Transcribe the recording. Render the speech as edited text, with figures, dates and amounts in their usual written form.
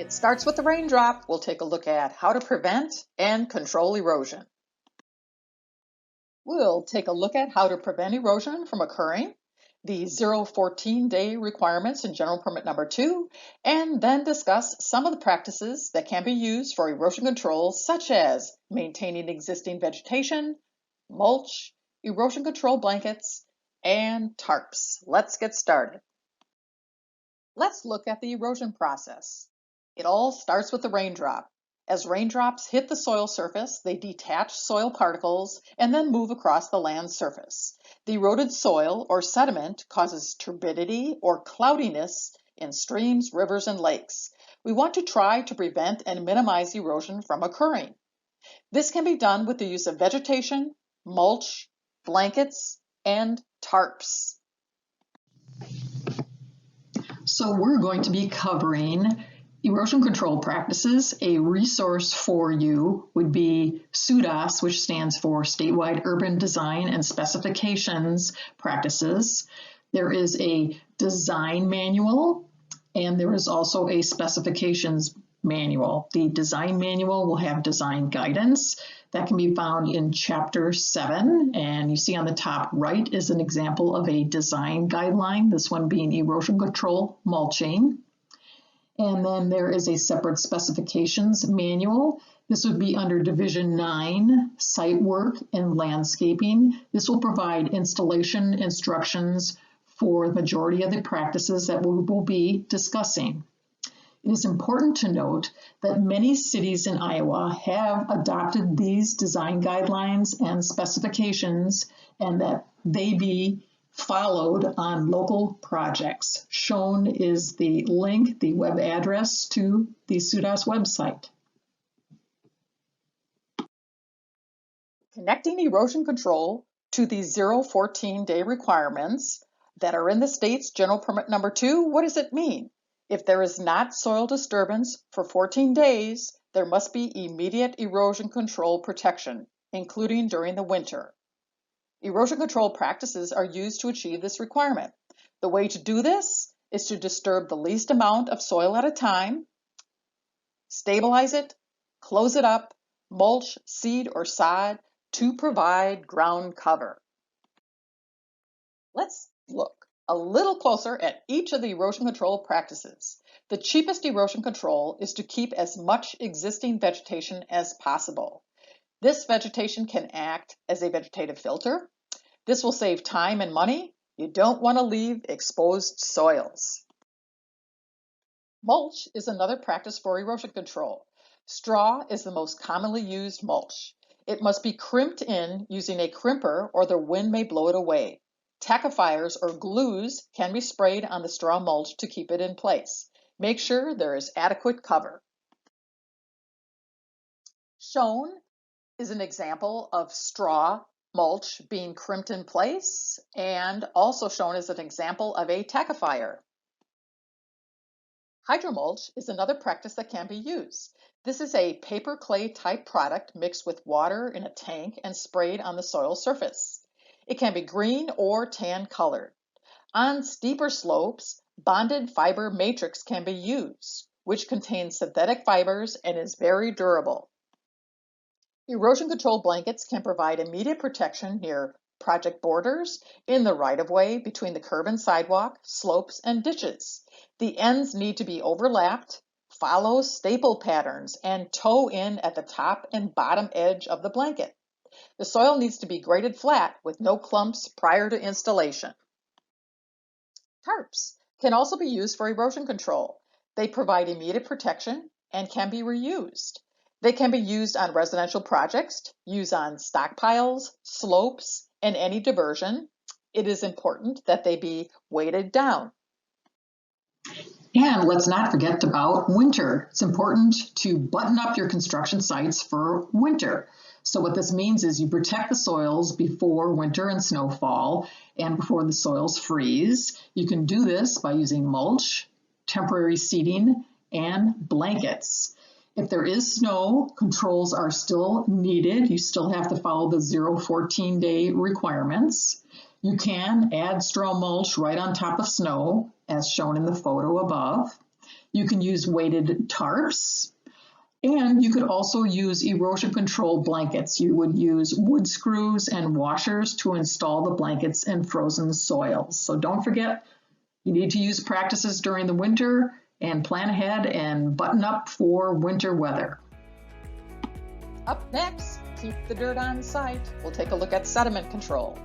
It starts with the raindrop. We'll take a look at how to prevent and control erosion. We'll take a look at how to prevent erosion from occurring, the 0-14-day requirements in General Permit Number 2, and then discuss some of the practices that can be used for erosion control, such as maintaining existing vegetation, mulch, erosion control blankets, and tarps. Let's get started. Let's look at the erosion process. It all starts with the raindrop. As raindrops hit the soil surface, they detach soil particles and then move across the land's surface. The eroded soil or sediment causes turbidity or cloudiness in streams, rivers, and lakes. We want to try to prevent and minimize erosion from occurring. This can be done with the use of vegetation, mulch, blankets, and tarps. So we're going to be covering erosion control practices. A resource for you would be SUDAS, which stands for Statewide Urban Design and Specifications Practices. There is a design manual, and there is also a specifications manual. The design manual will have design guidance that can be found in Chapter 7, and you see on the top right is an example of a design guideline, this one being erosion control mulching. And then there is a separate specifications manual. This would be under Division 9, Site Work and Landscaping. This will provide installation instructions for the majority of the practices that we will be discussing. It is important to note that many cities in Iowa have adopted these design guidelines and specifications, and that they be followed on local projects. Shown is the link, the web address to the SUDAS website. Connecting erosion control to the 0-14-day requirements that are in the state's General Permit Number 2, what does it mean? If there is not soil disturbance for 14 days, there must be immediate erosion control protection, including during the winter. Erosion control practices are used to achieve this requirement. The way to do this is to disturb the least amount of soil at a time, stabilize it, close it up, mulch, seed, or sod to provide ground cover. Let's look a little closer at each of the erosion control practices. The cheapest erosion control is to keep as much existing vegetation as possible. This vegetation can act as a vegetative filter. This will save time and money. You don't want to leave exposed soils. Mulch is another practice for erosion control. Straw is the most commonly used mulch. It must be crimped in using a crimper or the wind may blow it away. Tackifiers or glues can be sprayed on the straw mulch to keep it in place. Make sure there is adequate cover. Shown is an example of straw mulch being crimped in place, and also shown as an example of a tackifier. Hydromulch is another practice that can be used. This is a paper clay type product mixed with water in a tank and sprayed on the soil surface. It can be green or tan colored. On steeper slopes, bonded fiber matrix can be used, which contains synthetic fibers and is very durable. Erosion control blankets can provide immediate protection near project borders, in the right-of-way, between the curb and sidewalk, slopes, and ditches. The ends need to be overlapped, follow staple patterns, and toe in at the top and bottom edge of the blanket. The soil needs to be graded flat with no clumps prior to installation. Tarps can also be used for erosion control. They provide immediate protection and can be reused. They can be used on residential projects, used on stockpiles, slopes, and any diversion. It is important that they be weighted down. And let's not forget about winter. It's important to button up your construction sites for winter. So what this means is you protect the soils before winter and snowfall and before the soils freeze. You can do this by using mulch, temporary seeding, and blankets. If there is snow, controls are still needed. You still have to follow the 0-14-day requirements. You can add straw mulch right on top of snow, as shown in the photo above. You can use weighted tarps. And you could also use erosion control blankets. You would use wood screws and washers to install the blankets in frozen soils. So don't forget, you need to use practices during the winter and plan ahead and button up for winter weather. Up next, keep the dirt on site. We'll take a look at sediment control.